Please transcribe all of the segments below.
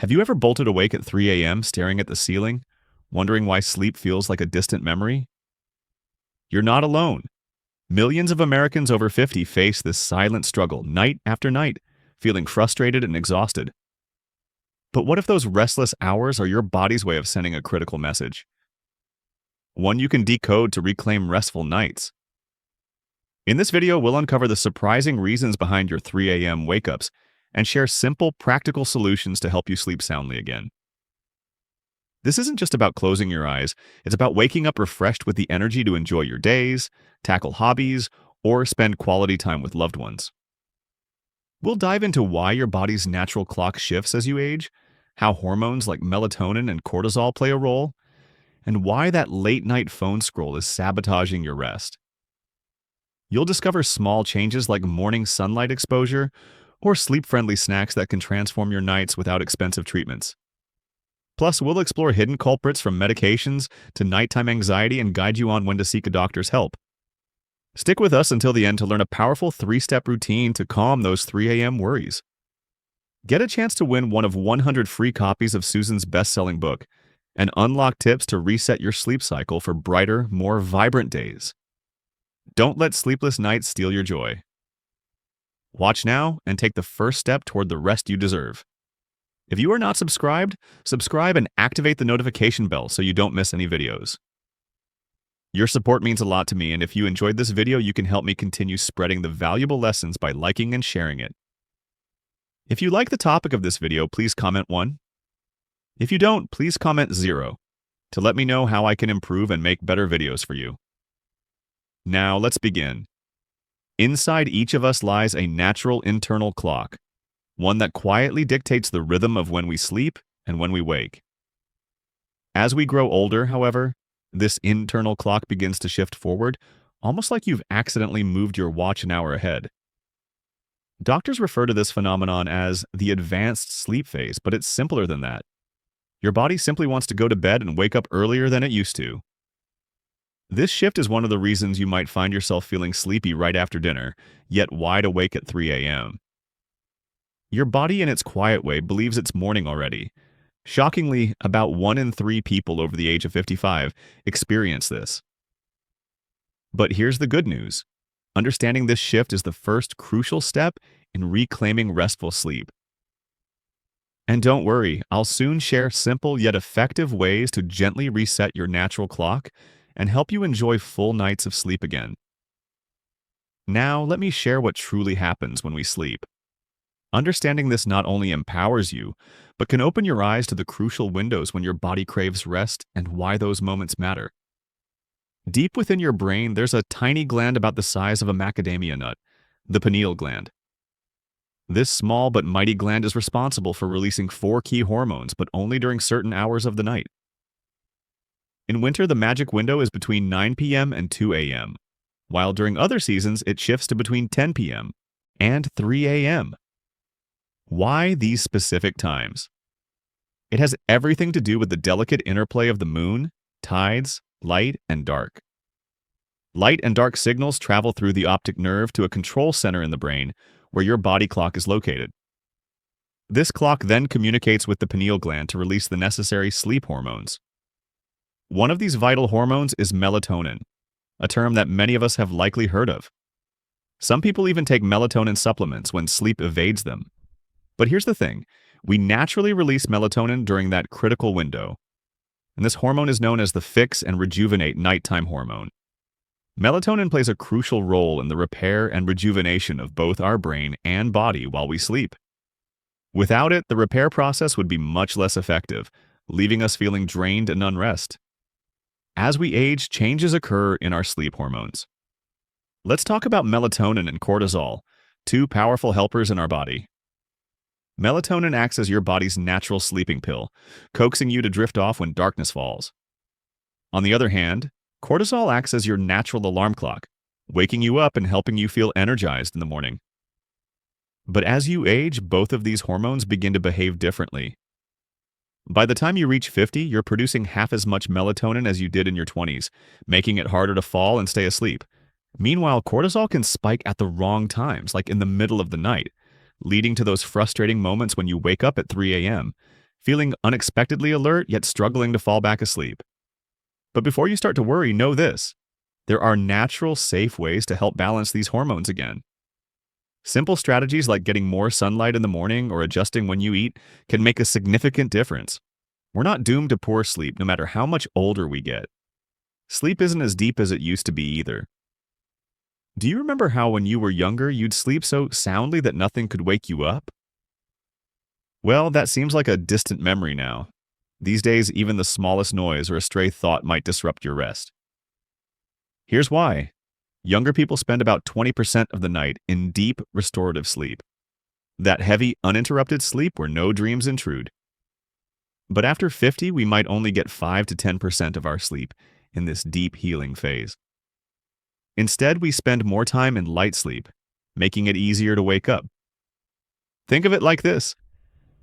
Have you ever bolted awake at 3 a.m. staring at the ceiling, wondering why sleep feels like a distant memory? You're not alone. Millions of Americans over 50 face this silent struggle night after night, feeling frustrated and exhausted. But what if those restless hours are your body's way of sending a critical message? One you can decode to reclaim restful nights. In this video, we'll uncover the surprising reasons behind your 3 a.m. wake-ups and share simple, practical solutions to help you sleep soundly again. This isn't just about closing your eyes, it's about waking up refreshed with the energy to enjoy your days, tackle hobbies, or spend quality time with loved ones. We'll dive into why your body's natural clock shifts as you age, how hormones like melatonin and cortisol play a role, and why that late-night phone scroll is sabotaging your rest. You'll discover small changes like morning sunlight exposure or sleep-friendly snacks that can transform your nights without expensive treatments. Plus, we'll explore hidden culprits from medications to nighttime anxiety and guide you on when to seek a doctor's help. Stick with us until the end to learn a powerful 3-step routine to calm those 3 a.m. worries. Get a chance to win one of 100 free copies of Susan's best-selling book and unlock tips to reset your sleep cycle for brighter, more vibrant days. Don't let sleepless nights steal your joy. Watch now and take the first step toward the rest you deserve. If you are not subscribed, subscribe and activate the notification bell so you don't miss any videos. Your support means a lot to me, and if you enjoyed this video, you can help me continue spreading the valuable lessons by liking and sharing it. If you like the topic of this video, please comment 1. If you don't, please comment 0 to let me know how I can improve and make better videos for you. Now, let's begin. Inside each of us lies a natural internal clock, one that quietly dictates the rhythm of when we sleep and when we wake. As we grow older, however, this internal clock begins to shift forward, almost like you've accidentally moved your watch an hour ahead. Doctors refer to this phenomenon as the advanced sleep phase, but it's simpler than that. Your body simply wants to go to bed and wake up earlier than it used to. This shift is one of the reasons you might find yourself feeling sleepy right after dinner, yet wide awake at 3 a.m. Your body, in its quiet way, believes it's morning already. Shockingly, about 1 in 3 people over the age of 55 experience this. But here's the good news. Understanding this shift is the first crucial step in reclaiming restful sleep. And don't worry, I'll soon share simple yet effective ways to gently reset your natural clock and help you enjoy full nights of sleep again. Now, let me share what truly happens when we sleep. Understanding this not only empowers you, but can open your eyes to the crucial windows when your body craves rest and why those moments matter. Deep within your brain, there's a tiny gland about the size of a macadamia nut, the pineal gland. This small but mighty gland is responsible for releasing 4 key hormones, but only during certain hours of the night. In winter, the magic window is between 9 p.m. and 2 a.m., while during other seasons, it shifts to between 10 p.m. and 3 a.m. Why these specific times? It has everything to do with the delicate interplay of the moon, tides, light, and dark. Light and dark signals travel through the optic nerve to a control center in the brain where your body clock is located. This clock then communicates with the pineal gland to release the necessary sleep hormones. One of these vital hormones is melatonin, a term that many of us have likely heard of. Some people even take melatonin supplements when sleep evades them. But here's the thing, we naturally release melatonin during that critical window. And this hormone is known as the fix and rejuvenate nighttime hormone. Melatonin plays a crucial role in the repair and rejuvenation of both our brain and body while we sleep. Without it, the repair process would be much less effective, leaving us feeling drained and unrest. As we age, changes occur in our sleep hormones. Let's talk about melatonin and cortisol, 2 powerful helpers in our body. Melatonin acts as your body's natural sleeping pill, coaxing you to drift off when darkness falls. On the other hand, cortisol acts as your natural alarm clock, waking you up and helping you feel energized in the morning. But as you age, both of these hormones begin to behave differently. By the time you reach 50, you're producing half as much melatonin as you did in your 20s, making it harder to fall and stay asleep. Meanwhile, cortisol can spike at the wrong times, like in the middle of the night, leading to those frustrating moments when you wake up at 3 a.m., feeling unexpectedly alert yet struggling to fall back asleep. But before you start to worry, know this. There are natural, safe ways to help balance these hormones again. Simple strategies like getting more sunlight in the morning or adjusting when you eat can make a significant difference. We're not doomed to poor sleep no matter how much older we get. Sleep isn't as deep as it used to be either. Do you remember how when you were younger you'd sleep so soundly that nothing could wake you up? Well, that seems like a distant memory now. These days, even the smallest noise or a stray thought might disrupt your rest. Here's why. Younger people spend about 20% of the night in deep, restorative sleep. That heavy, uninterrupted sleep where no dreams intrude. But after 50, we might only get 5 to 10% of our sleep in this deep healing phase. Instead, we spend more time in light sleep, making it easier to wake up. Think of it like this.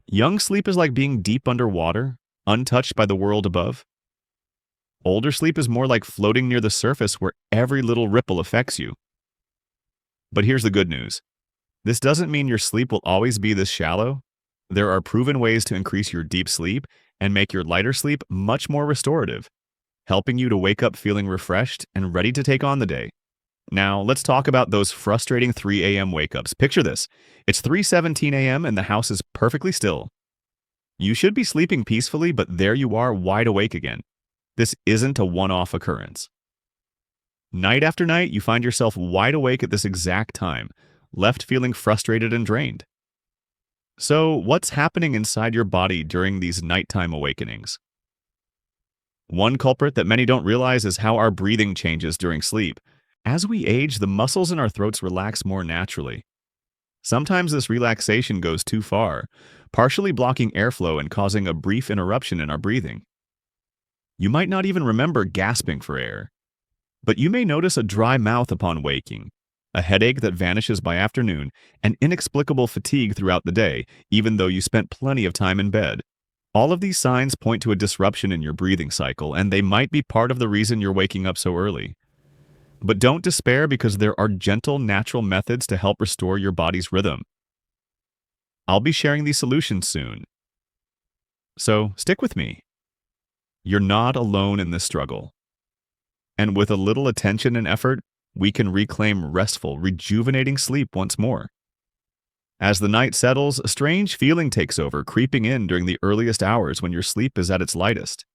Young sleep is like being deep underwater, untouched by the world above. Older sleep is more like floating near the surface where every little ripple affects you. But here's the good news. This doesn't mean your sleep will always be this shallow. There are proven ways to increase your deep sleep and make your lighter sleep much more restorative, helping you to wake up feeling refreshed and ready to take on the day. Now, let's talk about those frustrating 3 a.m. wake-ups. Picture this. It's 3:17 a.m. and the house is perfectly still. You should be sleeping peacefully, but there you are wide awake again. This isn't a one-off occurrence. Night after night, you find yourself wide awake at this exact time, left feeling frustrated and drained. So, what's happening inside your body during these nighttime awakenings? One culprit that many don't realize is how our breathing changes during sleep. As we age, the muscles in our throats relax more naturally. Sometimes this relaxation goes too far, partially blocking airflow and causing a brief interruption in our breathing. You might not even remember gasping for air, but you may notice a dry mouth upon waking, a headache that vanishes by afternoon, and inexplicable fatigue throughout the day, even though you spent plenty of time in bed. All of these signs point to a disruption in your breathing cycle, and they might be part of the reason you're waking up so early. But don't despair because there are gentle, natural methods to help restore your body's rhythm. I'll be sharing these solutions soon. So stick with me. You're not alone in this struggle. And with a little attention and effort, we can reclaim restful, rejuvenating sleep once more. As the night settles, a strange feeling takes over, creeping in during the earliest hours when your sleep is at its lightest.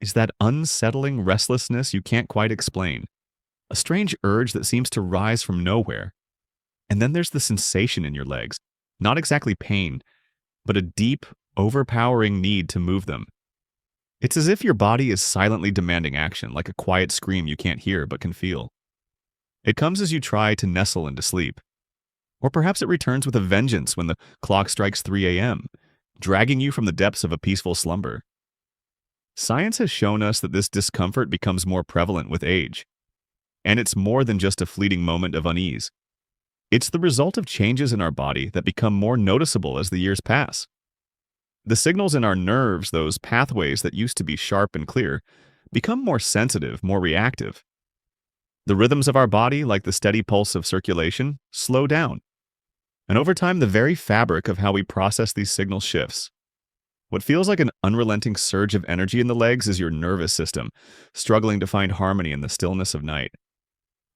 It's that unsettling restlessness you can't quite explain, a strange urge that seems to rise from nowhere. And then there's the sensation in your legs, not exactly pain, but a deep, overpowering need to move them. It's as if your body is silently demanding action, like a quiet scream you can't hear but can feel. It comes as you try to nestle into sleep. Or perhaps it returns with a vengeance when the clock strikes 3 a.m., dragging you from the depths of a peaceful slumber. Science has shown us that this discomfort becomes more prevalent with age. And it's more than just a fleeting moment of unease. It's the result of changes in our body that become more noticeable as the years pass. The signals in our nerves, those pathways that used to be sharp and clear, become more sensitive, more reactive. The rhythms of our body, like the steady pulse of circulation, slow down. And over time, the very fabric of how we process these signals shifts. What feels like an unrelenting surge of energy in the legs is your nervous system, struggling to find harmony in the stillness of night.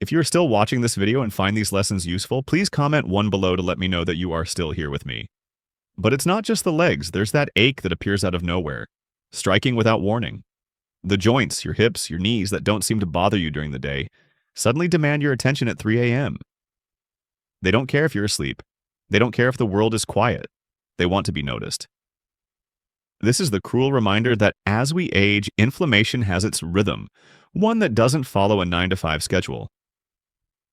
If you're still watching this video and find these lessons useful, please comment 1 below to let me know that you are still here with me. But it's not just the legs, there's that ache that appears out of nowhere, striking without warning. The joints, your hips, your knees that don't seem to bother you during the day, suddenly demand your attention at 3 a.m. They don't care if you're asleep. They don't care if the world is quiet. They want to be noticed. This is the cruel reminder that as we age, inflammation has its rhythm, one that doesn't follow a 9-to-5 schedule.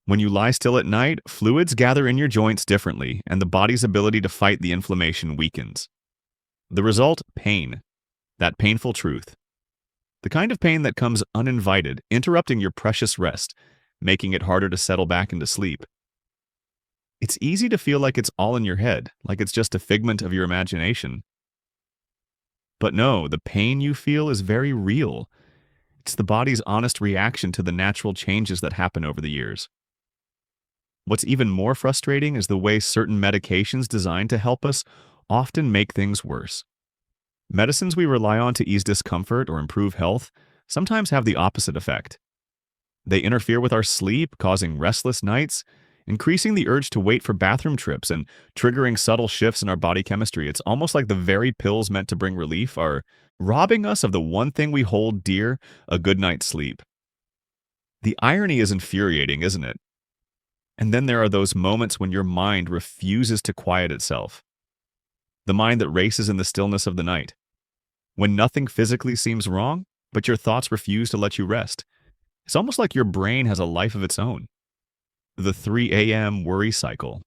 When you lie still at night, fluids gather in your joints differently, and the body's ability to fight the inflammation weakens. The result? Pain. That painful truth. The kind of pain that comes uninvited, interrupting your precious rest, making it harder to settle back into sleep. It's easy to feel like it's all in your head, like it's just a figment of your imagination. But no, the pain you feel is very real. It's the body's honest reaction to the natural changes that happen over the years. What's even more frustrating is the way certain medications designed to help us often make things worse. Medicines we rely on to ease discomfort or improve health sometimes have the opposite effect. They interfere with our sleep, causing restless nights, increasing the urge to wait for bathroom trips, and triggering subtle shifts in our body chemistry. It's almost like the very pills meant to bring relief are robbing us of the one thing we hold dear, a good night's sleep. The irony is infuriating, isn't it? And then there are those moments when your mind refuses to quiet itself. The mind that races in the stillness of the night. When nothing physically seems wrong, but your thoughts refuse to let you rest. It's almost like your brain has a life of its own. The 3 a.m. worry cycle.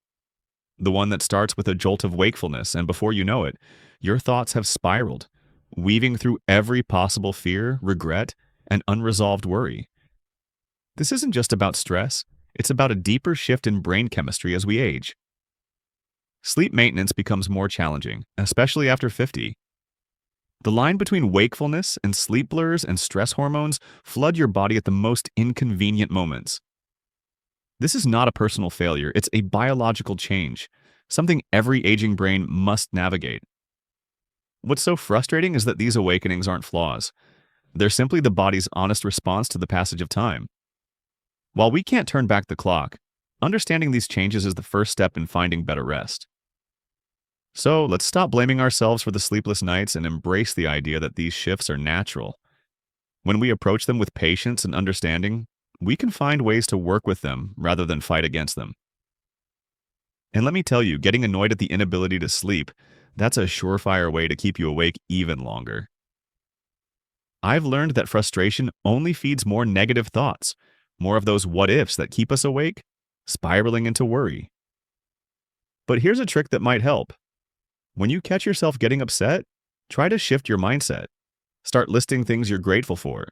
The one that starts with a jolt of wakefulness, and before you know it, your thoughts have spiraled, weaving through every possible fear, regret, and unresolved worry. This isn't just about stress, it's about a deeper shift in brain chemistry as we age. Sleep maintenance becomes more challenging, especially after 50. The line between wakefulness and sleep blurs and stress hormones flood your body at the most inconvenient moments. This is not a personal failure, it's a biological change, something every aging brain must navigate. What's so frustrating is that these awakenings aren't flaws. They're simply the body's honest response to the passage of time. While we can't turn back the clock, understanding these changes is the first step in finding better rest. So let's stop blaming ourselves for the sleepless nights and embrace the idea that these shifts are natural. When we approach them with patience and understanding, we can find ways to work with them rather than fight against them. And let me tell you, getting annoyed at the inability to sleep, that's a surefire way to keep you awake even longer. I've learned that frustration only feeds more negative thoughts, more of those what-ifs that keep us awake, spiraling into worry. But here's a trick that might help. When you catch yourself getting upset, try to shift your mindset. Start listing things you're grateful for.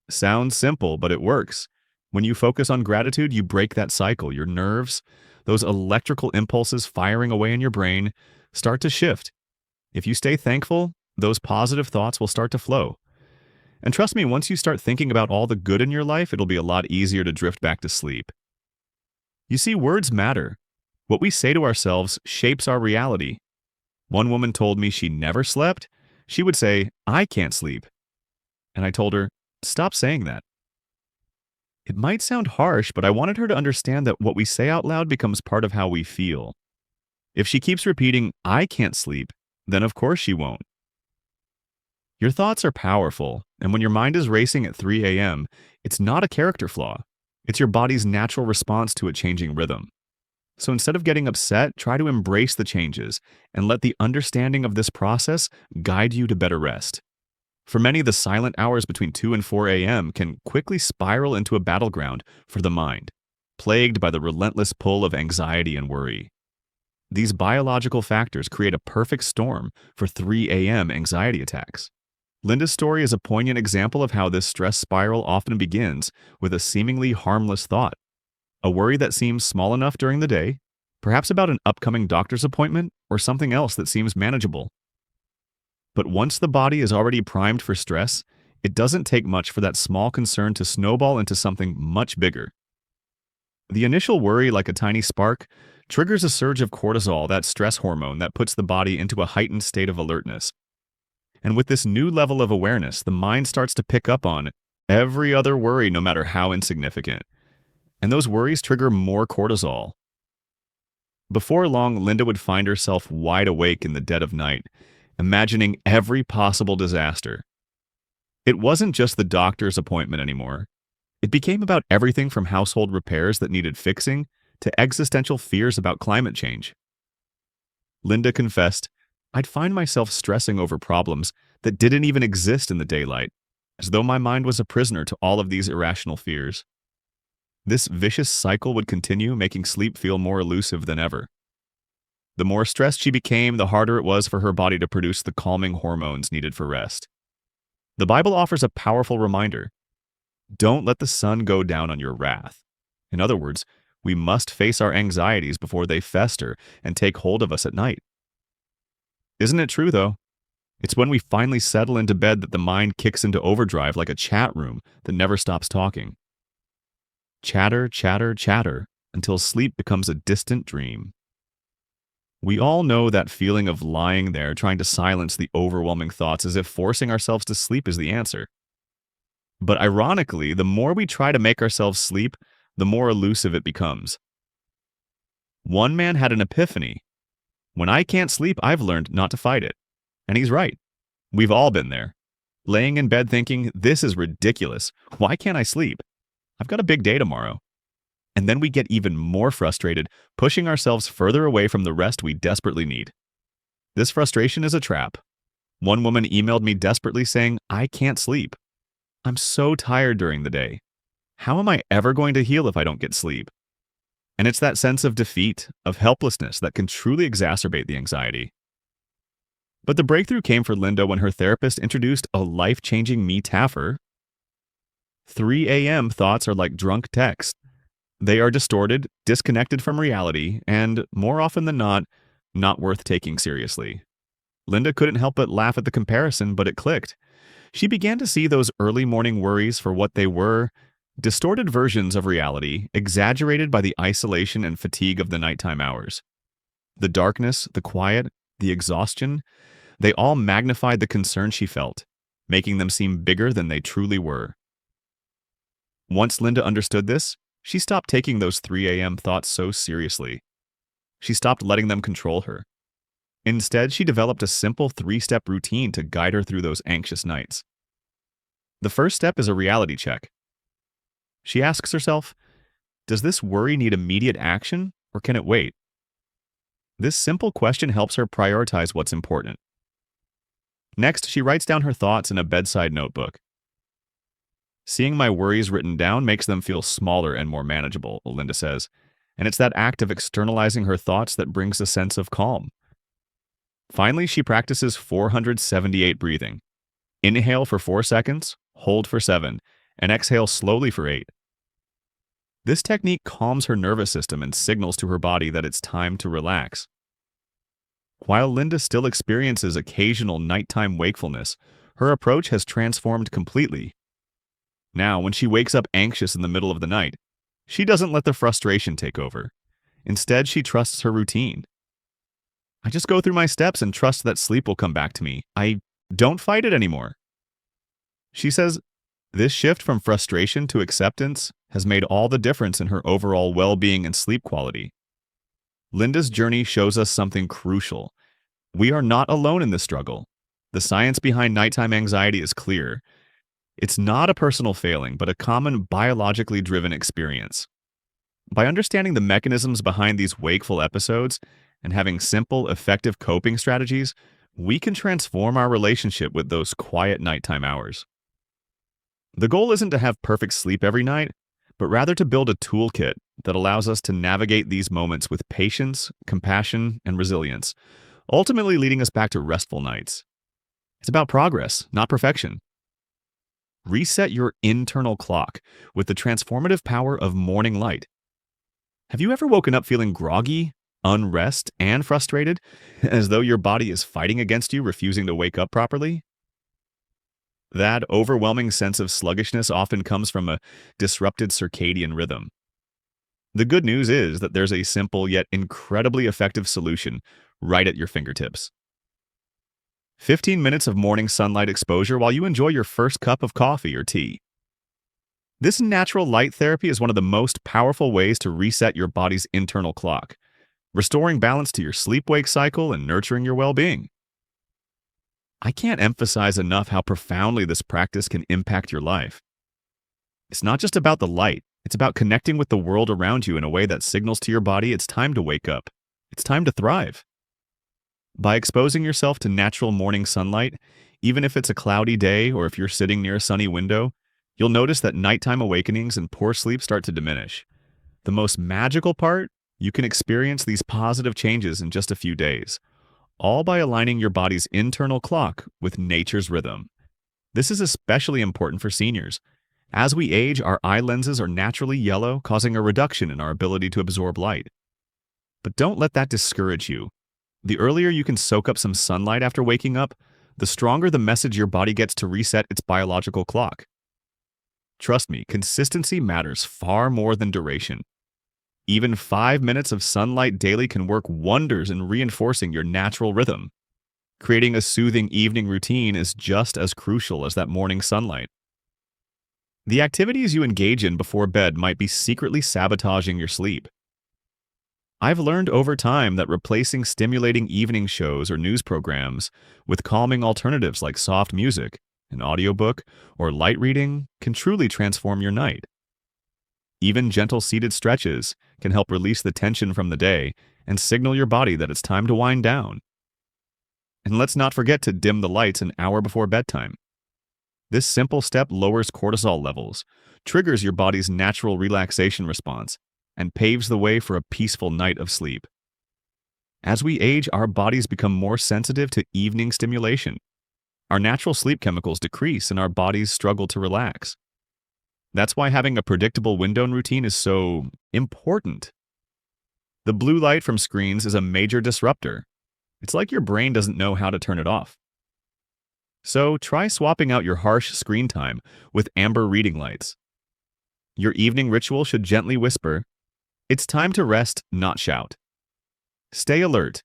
Sounds simple, but it works. When you focus on gratitude, you break that cycle. Your nerves, those electrical impulses firing away in your brain, start to shift. If you stay thankful, those positive thoughts will start to flow. And trust me, once you start thinking about all the good in your life, it'll be a lot easier to drift back to sleep. You see, words matter. What we say to ourselves shapes our reality. One woman told me she never slept. She would say, "I can't sleep." And I told her, "Stop saying that." It might sound harsh, but I wanted her to understand that what we say out loud becomes part of how we feel. If she keeps repeating, "I can't sleep," then of course she won't. Your thoughts are powerful, and when your mind is racing at 3 a.m., it's not a character flaw. It's your body's natural response to a changing rhythm. So instead of getting upset, try to embrace the changes and let the understanding of this process guide you to better rest. For many, the silent hours between 2 and 4 a.m. can quickly spiral into a battleground for the mind, plagued by the relentless pull of anxiety and worry. These biological factors create a perfect storm for 3 a.m. anxiety attacks. Linda's story is a poignant example of how this stress spiral often begins with a seemingly harmless thought. A worry that seems small enough during the day, perhaps about an upcoming doctor's appointment or something else that seems manageable. But once the body is already primed for stress, it doesn't take much for that small concern to snowball into something much bigger. The initial worry, like a tiny spark, triggers a surge of cortisol, that stress hormone that puts the body into a heightened state of alertness. And with this new level of awareness, the mind starts to pick up on every other worry, no matter how insignificant. And those worries trigger more cortisol. Before long, Linda would find herself wide awake in the dead of night, imagining every possible disaster. It wasn't just the doctor's appointment anymore. It became about everything from household repairs that needed fixing to existential fears about climate change. Linda confessed, "I'd find myself stressing over problems that didn't even exist in the daylight, as though my mind was a prisoner to all of these irrational fears." This vicious cycle would continue, making sleep feel more elusive than ever. The more stressed she became, the harder it was for her body to produce the calming hormones needed for rest. The Bible offers a powerful reminder. Don't let the sun go down on your wrath. In other words, we must face our anxieties before they fester and take hold of us at night. Isn't it true, though? It's when we finally settle into bed that the mind kicks into overdrive like a chat room that never stops talking. Chatter, chatter, chatter, until sleep becomes a distant dream. We all know that feeling of lying there trying to silence the overwhelming thoughts as if forcing ourselves to sleep is the answer. But ironically, the more we try to make ourselves sleep, the more elusive it becomes. One man had an epiphany. When I can't sleep, I've learned not to fight it. And he's right. We've all been there. Laying in bed thinking, this is ridiculous. Why can't I sleep? I've got a big day tomorrow. And then we get even more frustrated, pushing ourselves further away from the rest we desperately need. This frustration is a trap. One woman emailed me desperately saying, I can't sleep. I'm so tired during the day. How am I ever going to heal if I don't get sleep? And it's that sense of defeat, of helplessness that can truly exacerbate the anxiety. But the breakthrough came for Linda when her therapist introduced a life-changing metaphor. 3 a.m. thoughts are like drunk text. They are distorted, disconnected from reality, and, more often than not worth taking seriously. Linda couldn't help but laugh at the comparison, but it clicked. She began to see those early morning worries for what they were, distorted versions of reality, exaggerated by the isolation and fatigue of the nighttime hours. The darkness, the quiet, the exhaustion, they all magnified the concern she felt, making them seem bigger than they truly were. Once Linda understood this, she stopped taking those 3 a.m. thoughts so seriously. She stopped letting them control her. Instead, she developed a simple 3-step routine to guide her through those anxious nights. The first step is a reality check. She asks herself, does this worry need immediate action, or can it wait? This simple question helps her prioritize what's important. Next, she writes down her thoughts in a bedside notebook. Seeing my worries written down makes them feel smaller and more manageable, Linda says, and it's that act of externalizing her thoughts that brings a sense of calm. Finally, she practices 478 breathing. Inhale for 4 seconds, hold for 7, and exhale slowly for 8. This technique calms her nervous system and signals to her body that it's time to relax. While Linda still experiences occasional nighttime wakefulness, her approach has transformed completely. Now, when she wakes up anxious in the middle of the night, she doesn't let the frustration take over. Instead, she trusts her routine. I just go through my steps and trust that sleep will come back to me. I don't fight it anymore. She says, this shift from frustration to acceptance has made all the difference in her overall well-being and sleep quality. Linda's journey shows us something crucial. We are not alone in this struggle. The science behind nighttime anxiety is clear. It's not a personal failing, but a common biologically driven experience. By understanding the mechanisms behind these wakeful episodes and having simple, effective coping strategies, we can transform our relationship with those quiet nighttime hours. The goal isn't to have perfect sleep every night, but rather to build a toolkit that allows us to navigate these moments with patience, compassion, and resilience, ultimately leading us back to restful nights. It's about progress, not perfection. Reset your internal clock with the transformative power of morning light. Have you ever woken up feeling groggy, unrest, and frustrated, as though your body is fighting against you, refusing to wake up properly? That overwhelming sense of sluggishness often comes from a disrupted circadian rhythm. The good news is that there's a simple yet incredibly effective solution right at your fingertips. 15 minutes of morning sunlight exposure while you enjoy your first cup of coffee or tea. This natural light therapy is one of the most powerful ways to reset your body's internal clock, restoring balance to your sleep-wake cycle and nurturing your well-being. I can't emphasize enough how profoundly this practice can impact your life. It's not just about the light, it's about connecting with the world around you in a way that signals to your body it's time to wake up. It's time to thrive. By exposing yourself to natural morning sunlight, even if it's a cloudy day or if you're sitting near a sunny window, you'll notice that nighttime awakenings and poor sleep start to diminish. The most magical part? You can experience these positive changes in just a few days, all by aligning your body's internal clock with nature's rhythm. This is especially important for seniors. As we age, our eye lenses are naturally yellow, causing a reduction in our ability to absorb light. But don't let that discourage you. The earlier you can soak up some sunlight after waking up, the stronger the message your body gets to reset its biological clock. Trust me, consistency matters far more than duration. Even 5 minutes of sunlight daily can work wonders in reinforcing your natural rhythm. Creating a soothing evening routine is just as crucial as that morning sunlight. The activities you engage in before bed might be secretly sabotaging your sleep. I've learned over time that replacing stimulating evening shows or news programs with calming alternatives like soft music, an audiobook, or light reading can truly transform your night. Even gentle seated stretches can help release the tension from the day and signal your body that it's time to wind down. And let's not forget to dim the lights an hour before bedtime. This simple step lowers cortisol levels, triggers your body's natural relaxation response, and paves the way for a peaceful night of sleep. As we age, our bodies become more sensitive to evening stimulation. Our natural sleep chemicals decrease and our bodies struggle to relax. That's why having a predictable window routine is so important. The blue light from screens is a major disruptor. It's like your brain doesn't know how to turn it off. So try swapping out your harsh screen time with amber reading lights. Your evening ritual should gently whisper, "It's time to rest, not shout." Stay alert.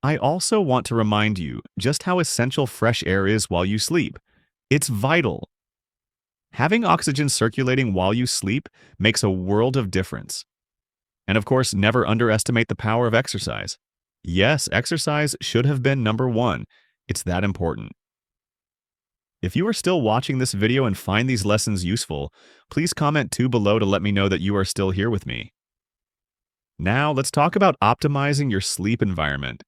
I also want to remind you just how essential fresh air is while you sleep. It's vital. Having oxygen circulating while you sleep makes a world of difference. And of course, never underestimate the power of exercise. Yes, exercise should have been number one. It's that important. If you are still watching this video and find these lessons useful, please comment below to let me know that you are still here with me. Now, let's talk about optimizing your sleep environment.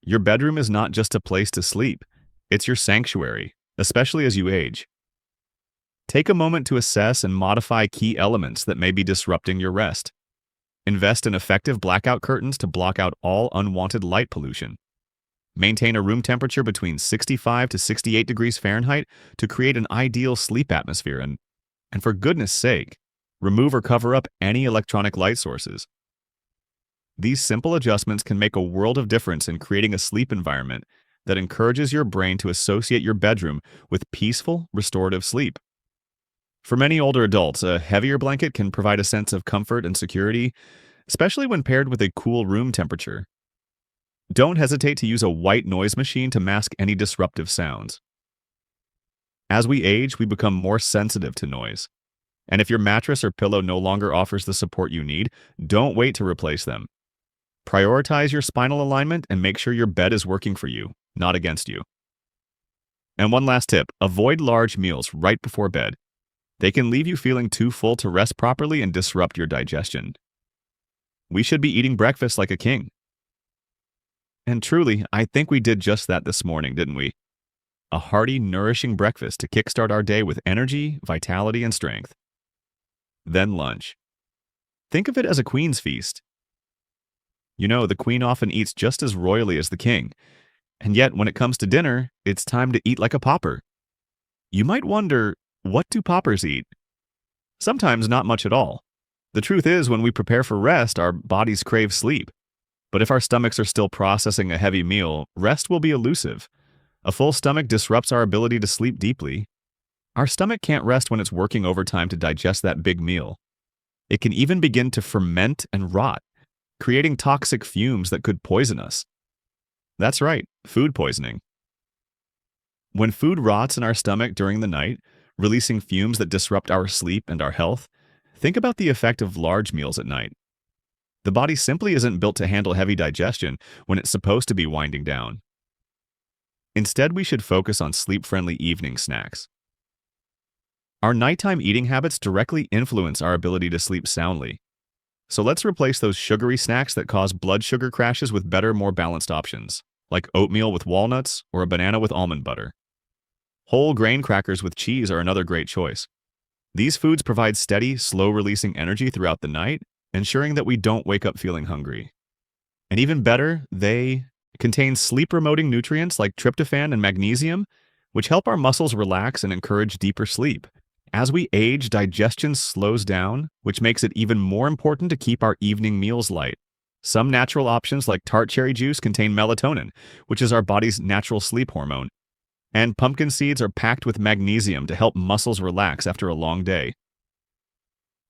Your bedroom is not just a place to sleep, it's your sanctuary, especially as you age. Take a moment to assess and modify key elements that may be disrupting your rest. Invest in effective blackout curtains to block out all unwanted light pollution. Maintain a room temperature between 65 to 68 degrees Fahrenheit to create an ideal sleep atmosphere, and for goodness sake, remove or cover up any electronic light sources. These simple adjustments can make a world of difference in creating a sleep environment that encourages your brain to associate your bedroom with peaceful, restorative sleep. For many older adults, a heavier blanket can provide a sense of comfort and security, especially when paired with a cool room temperature. Don't hesitate to use a white noise machine to mask any disruptive sounds. As we age, we become more sensitive to noise. And if your mattress or pillow no longer offers the support you need, don't wait to replace them. Prioritize your spinal alignment and make sure your bed is working for you, not against you. And one last tip, avoid large meals right before bed. They can leave you feeling too full to rest properly and disrupt your digestion. We should be eating breakfast like a king. And truly, I think we did just that this morning, didn't we? A hearty, nourishing breakfast to kickstart our day with energy, vitality, and strength. Then lunch. Think of it as a queen's feast. You know, the queen often eats just as royally as the king. And yet, when it comes to dinner, it's time to eat like a pauper. You might wonder, what do paupers eat? Sometimes not much at all. The truth is, when we prepare for rest, our bodies crave sleep. But if our stomachs are still processing a heavy meal, rest will be elusive. A full stomach disrupts our ability to sleep deeply. Our stomach can't rest when it's working overtime to digest that big meal. It can even begin to ferment and rot, creating toxic fumes that could poison us. That's right, food poisoning. When food rots in our stomach during the night, releasing fumes that disrupt our sleep and our health, think about the effect of large meals at night. The body simply isn't built to handle heavy digestion when it's supposed to be winding down. Instead, we should focus on sleep-friendly evening snacks. Our nighttime eating habits directly influence our ability to sleep soundly. So let's replace those sugary snacks that cause blood sugar crashes with better, more balanced options, like oatmeal with walnuts or a banana with almond butter. Whole grain crackers with cheese are another great choice. These foods provide steady, slow-releasing energy throughout the night, ensuring that we don't wake up feeling hungry. And even better, they contain sleep-promoting nutrients like tryptophan and magnesium, which help our muscles relax and encourage deeper sleep. As we age, digestion slows down, which makes it even more important to keep our evening meals light. Some natural options like tart cherry juice contain melatonin, which is our body's natural sleep hormone. And pumpkin seeds are packed with magnesium to help muscles relax after a long day.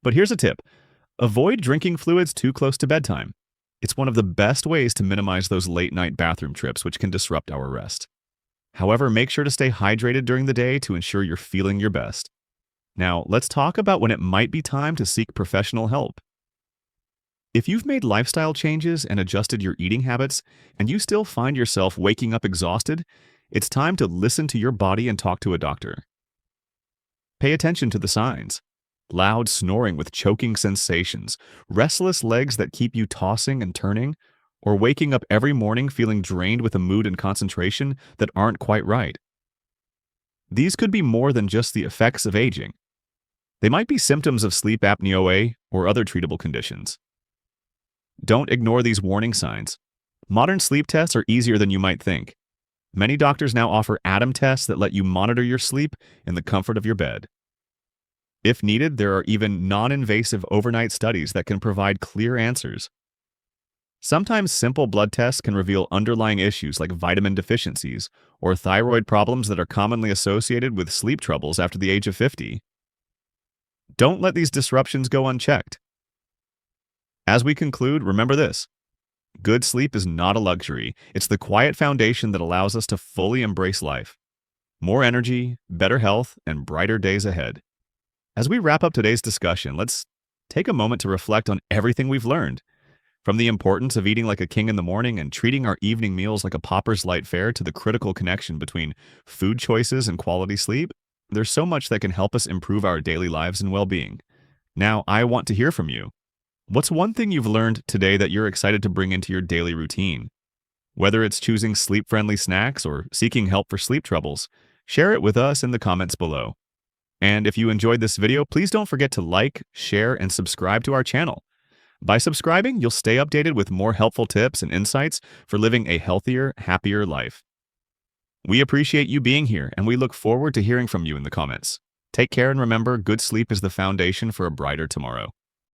But here's a tip. Avoid drinking fluids too close to bedtime. It's one of the best ways to minimize those late-night bathroom trips, which can disrupt our rest. However, make sure to stay hydrated during the day to ensure you're feeling your best. Now, let's talk about when it might be time to seek professional help. If you've made lifestyle changes and adjusted your eating habits, and you still find yourself waking up exhausted, it's time to listen to your body and talk to a doctor. Pay attention to the signs. Loud snoring with choking sensations, restless legs that keep you tossing and turning, or waking up every morning feeling drained with a mood and concentration that aren't quite right. These could be more than just the effects of aging. They might be symptoms of sleep apnea or other treatable conditions. Don't ignore these warning signs. Modern sleep tests are easier than you might think. Many doctors now offer atom tests that let you monitor your sleep in the comfort of your bed. If needed, there are even non-invasive overnight studies that can provide clear answers. Sometimes simple blood tests can reveal underlying issues like vitamin deficiencies or thyroid problems that are commonly associated with sleep troubles after the age of 50. Don't let these disruptions go unchecked. As we conclude, remember this. Good sleep is not a luxury. It's the quiet foundation that allows us to fully embrace life. More energy, better health, and brighter days ahead. As we wrap up today's discussion, let's take a moment to reflect on everything we've learned. From the importance of eating like a king in the morning and treating our evening meals like a pauper's light fare to the critical connection between food choices and quality sleep, there's so much that can help us improve our daily lives and well-being. Now, I want to hear from you. What's one thing you've learned today that you're excited to bring into your daily routine? Whether it's choosing sleep-friendly snacks or seeking help for sleep troubles, share it with us in the comments below. And if you enjoyed this video, please don't forget to like, share, and subscribe to our channel. By subscribing, you'll stay updated with more helpful tips and insights for living a healthier, happier life. We appreciate you being here, and we look forward to hearing from you in the comments. Take care and remember, good sleep is the foundation for a brighter tomorrow.